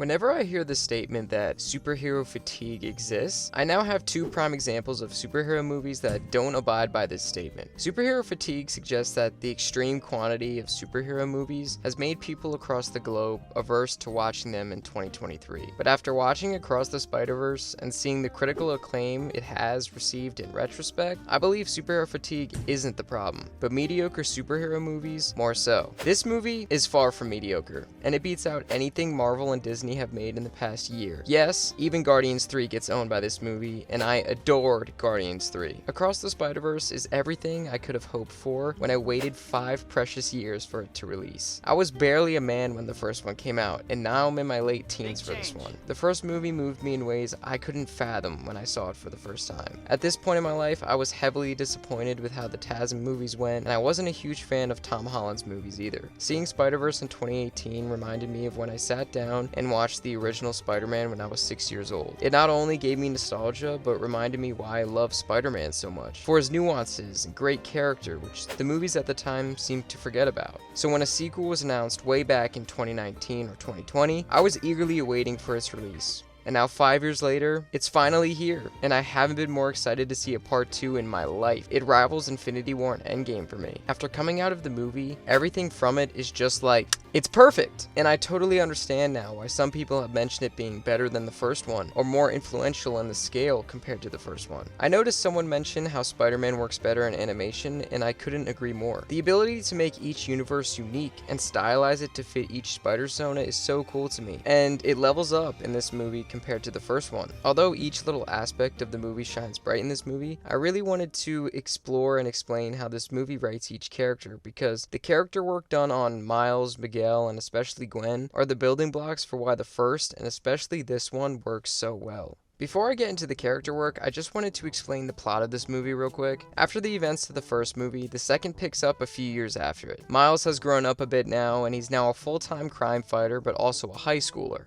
Whenever I hear the statement that superhero fatigue exists, I now have two prime examples of superhero movies that don't abide by this statement. Superhero fatigue suggests that the extreme quantity of superhero movies has made people across the globe averse to watching them in 2023. But after watching Across the Spider-Verse and seeing the critical acclaim it has received in retrospect, I believe superhero fatigue isn't the problem, but mediocre superhero movies more so. This movie is far from mediocre, and it beats out anything Marvel and Disney have made in the past year. Yes, even Guardians 3 gets owned by this movie, and I adored Guardians 3. Across the Spider-Verse is everything I could have hoped for when I waited 5 precious years for it to release. I was barely a man when the first one came out, and now I'm in my late teens for this one. The first movie moved me in ways I couldn't fathom when I saw it for the first time. At this point in my life, I was heavily disappointed with how the TASM movies went, and I wasn't a huge fan of Tom Holland's movies either. Seeing Spider-Verse in 2018 reminded me of when I sat down and watched the original Spider-Man when I was 6 years old. It not only gave me nostalgia, but reminded me why I love Spider-Man so much, for his nuances and great character, which the movies at the time seemed to forget about. So when a sequel was announced way back in 2019 or 2020, I was eagerly awaiting for its release. And now 5 years later, it's finally here, and I haven't been more excited to see a part 2 in my life. It rivals Infinity War and Endgame for me. After coming out of the movie, everything from it is just like, it's perfect! And I totally understand now why some people have mentioned it being better than the first one, or more influential in the scale compared to the first one. I noticed someone mention how Spider-Man works better in animation, and I couldn't agree more. The ability to make each universe unique and stylize it to fit each Spider-Zona is so cool to me, and it levels up in this movie compared to the first one. Although each little aspect of the movie shines bright in this movie, I really wanted to explore and explain how this movie writes each character, because the character work done on Miles, Miguel, and especially Gwen are the building blocks for why the first, and especially this one, works so well. Before I get into the character work, I just wanted to explain the plot of this movie real quick. After the events of the first movie, the second picks up a few years after it. Miles has grown up a bit now, and he's now a full-time crime fighter, but also a high schooler.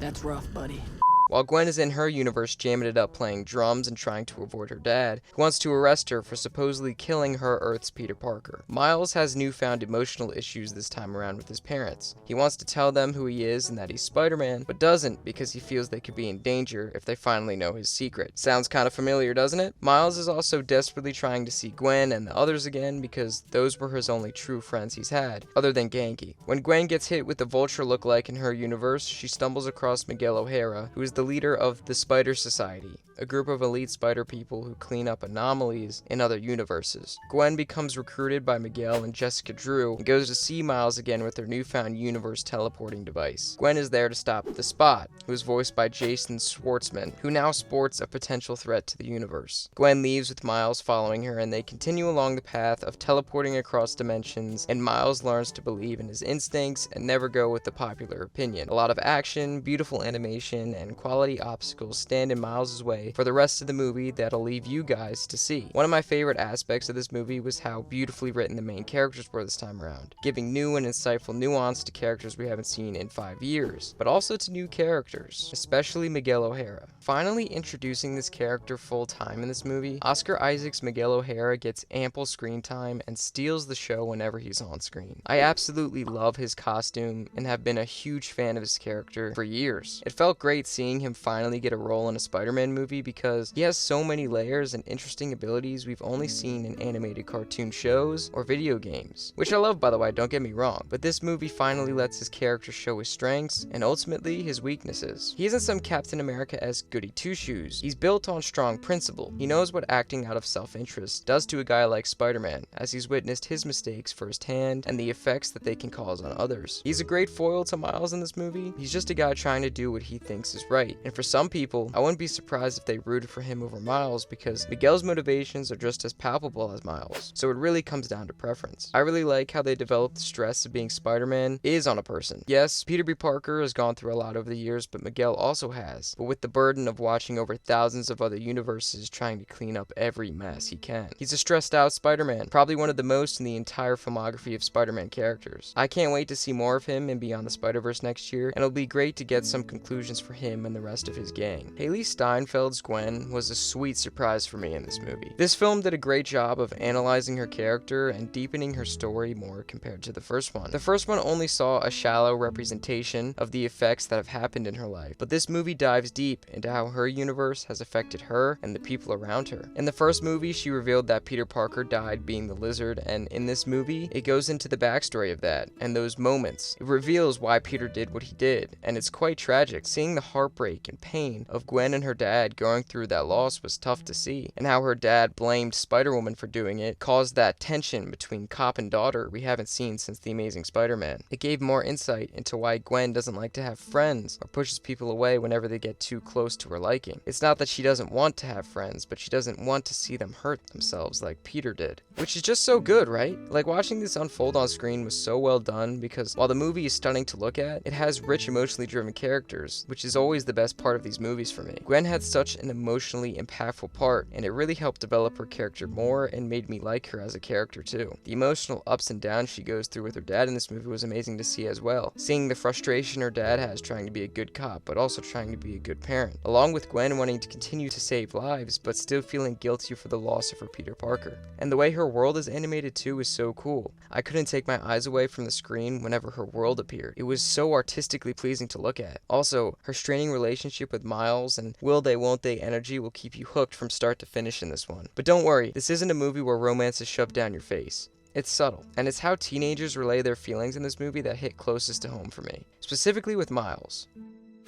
That's rough, buddy. While Gwen is in her universe jamming it up playing drums and trying to avoid her dad, who wants to arrest her for supposedly killing her Earth's Peter Parker. Miles has newfound emotional issues this time around with his parents. He wants to tell them who he is and that he's Spider-Man, but doesn't because he feels they could be in danger if they finally know his secret. Sounds kind of familiar, doesn't it? Miles is also desperately trying to see Gwen and the others again because those were his only true friends he's had, other than Genki. When Gwen gets hit with the Vulture lookalike in her universe, she stumbles across Miguel O'Hara, who is the leader of the Spider Society, a group of elite spider people who clean up anomalies in other universes. Gwen becomes recruited by Miguel and Jessica Drew and goes to see Miles again with her newfound universe teleporting device. Gwen is there to stop the Spot, who is voiced by Jason Schwartzman, who now sports a potential threat to the universe. Gwen leaves with Miles following her, and they continue along the path of teleporting across dimensions, and Miles learns to believe in his instincts and never go with the popular opinion. A lot of action, beautiful animation, and quality obstacles stand in Miles' way for the rest of the movie that'll leave you guys to see. One of my favorite aspects of this movie was how beautifully written the main characters were this time around, giving new and insightful nuance to characters we haven't seen in 5 years, but also to new characters, especially Miguel O'Hara. Finally introducing this character full time in this movie, Oscar Isaac's Miguel O'Hara gets ample screen time and steals the show whenever he's on screen. I absolutely love his costume and have been a huge fan of his character for years. It felt great seeing him finally get a role in a Spider-Man movie because he has so many layers and interesting abilities we've only seen in animated cartoon shows or video games, which I love, by the way, don't get me wrong, but this movie finally lets his character show his strengths and ultimately his weaknesses. He isn't some Captain America-esque goody two-shoes. He's built on strong principle. He knows what acting out of self-interest does to a guy like Spider-Man, as he's witnessed his mistakes firsthand and the effects that they can cause on others. He's a great foil to Miles in this movie. He's just a guy trying to do what he thinks is right, and for some people, I wouldn't be surprised if they rooted for him over Miles because Miguel's motivations are just as palpable as Miles, so it really comes down to preference. I really like how they developed the stress of being Spider-Man is on a person. Yes, Peter B. Parker has gone through a lot over the years, but Miguel also has, but with the burden of watching over thousands of other universes trying to clean up every mess he can. He's a stressed out Spider-Man, probably one of the most in the entire filmography of Spider-Man characters. I can't wait to see more of him in Beyond the Spider-Verse next year, and it'll be great to get some conclusions for him and and the rest of his gang. Hailee Steinfeld's Gwen was a sweet surprise for me in this movie. This film did a great job of analyzing her character and deepening her story more compared to the first one. The first one only saw a shallow representation of the effects that have happened in her life, but this movie dives deep into how her universe has affected her and the people around her. In the first movie, she revealed that Peter Parker died being the Lizard, and in this movie, it goes into the backstory of that and those moments. It reveals why Peter did what he did, and it's quite tragic. Seeing the heartbreak and pain of Gwen and her dad going through that loss was tough to see, and how her dad blamed Spider-Woman for doing it caused that tension between cop and daughter we haven't seen since The Amazing Spider-Man. It gave more insight into why Gwen doesn't like to have friends or pushes people away whenever they get too close to her liking. It's not that she doesn't want to have friends, but she doesn't want to see them hurt themselves like Peter did. Which is just so good, right? Like, watching this unfold on screen was so well done because while the movie is stunning to look at, it has rich emotionally driven characters, which is always the best part of these movies for me. Gwen had such an emotionally impactful part, and it really helped develop her character more and made me like her as a character too. The emotional ups and downs she goes through with her dad in this movie was amazing to see as well. Seeing the frustration her dad has trying to be a good cop, but also trying to be a good parent, along with Gwen wanting to continue to save lives, but still feeling guilty for the loss of her Peter Parker. And the way her world is animated too is so cool. I couldn't take my eyes away from the screen whenever her world appeared. It was so artistically pleasing to look at. Also, her straining relationship with Miles and will they won't they energy will keep you hooked from start to finish in this one. But don't worry, this isn't a movie where romance is shoved down your face. It's subtle, and it's how teenagers relay their feelings in this movie that hit closest to home for me, specifically with Miles.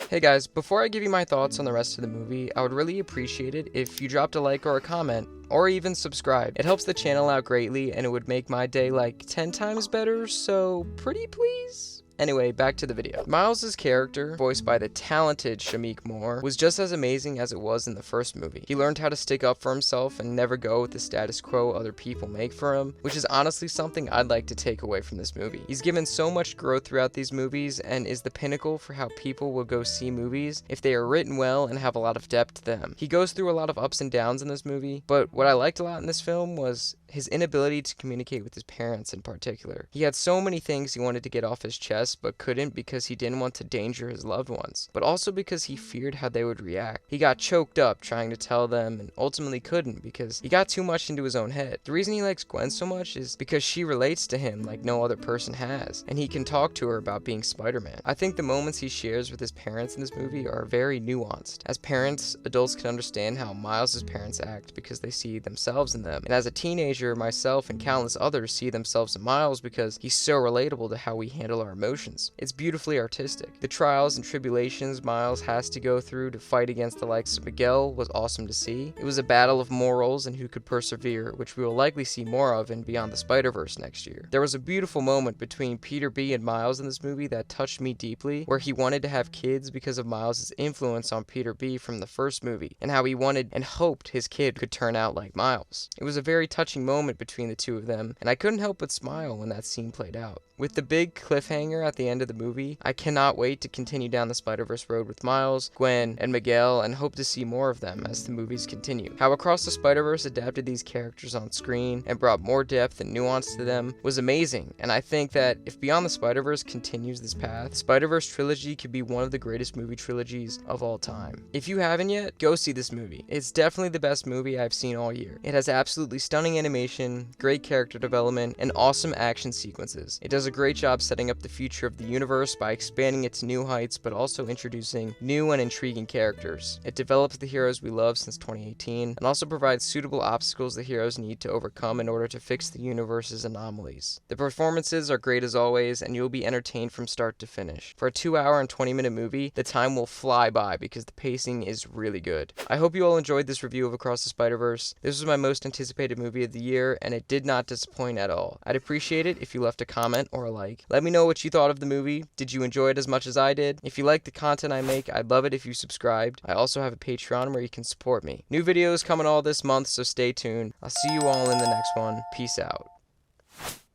Hey guys, before I give you my thoughts on the rest of the movie, I would really appreciate it if you dropped a like or a comment, or even subscribe. It helps the channel out greatly, and it would make my day like 10 times better, so pretty please? Anyway, back to the video. Miles' character, voiced by the talented Shameik, was just as amazing as it was in the first movie. He learned how to stick up for himself and never go with the status quo other people make for him, which is honestly something I'd like to take away from this movie. He's given so much growth throughout these movies and is the pinnacle for how people will go see movies if they are written well and have a lot of depth to them. He goes through a lot of ups and downs in this movie, but what I liked a lot in this film was his inability to communicate with his parents in particular. He had so many things he wanted to get off his chest, but couldn't because he didn't want to danger his loved ones, but also because he feared how they would react. He got choked up trying to tell them and ultimately couldn't because he got too much into his own head. The reason he likes Gwen so much is because she relates to him like no other person has, and he can talk to her about being Spider-Man. I think the moments he shares with his parents in this movie are very nuanced. As parents, adults can understand how Miles' parents act because they see themselves in them, and as a teenager, myself and countless others see themselves in Miles because he's so relatable to how we handle our emotions. It's beautifully artistic. The trials and tribulations Miles has to go through to fight against the likes of Miguel was awesome to see. It was a battle of morals and who could persevere, which we will likely see more of in Beyond the Spider-Verse next year. There was a beautiful moment between Peter B and Miles in this movie that touched me deeply, where he wanted to have kids because of Miles' influence on Peter B from the first movie, and how he wanted and hoped his kid could turn out like Miles. It was a very touching moment between the two of them, and I couldn't help but smile when that scene played out. With the big cliffhanger at the end of the movie, I cannot wait to continue down the Spider-Verse road with Miles, Gwen, and Miguel, and hope to see more of them as the movies continue. How Across the Spider-Verse adapted these characters on screen and brought more depth and nuance to them was amazing, and I think that if Beyond the Spider-Verse continues this path, Spider-Verse trilogy could be one of the greatest movie trilogies of all time. If you haven't yet, go see this movie. It's definitely the best movie I've seen all year. It has absolutely stunning animation, great character development, and awesome action sequences. It does a great job setting up the future of the universe by expanding it to new heights, but also introducing new and intriguing characters. It develops the heroes we love since 2018, and also provides suitable obstacles the heroes need to overcome in order to fix the universe's anomalies. The performances are great as always, and you'll be entertained from start to finish. For a 2-hour and 20-minute movie, the time will fly by because the pacing is really good. I hope you all enjoyed this review of Across the Spider-Verse. This was my most anticipated movie of the year, and it did not disappoint at all. I'd appreciate it if you left a comment or a like. Let me know what you thought of the movie. Did you enjoy it as much as I did? If you like the content I make, I'd love it if you subscribed. I also have a Patreon where you can support me. New videos coming all this month, so stay tuned. I'll see you all in the next one. Peace out.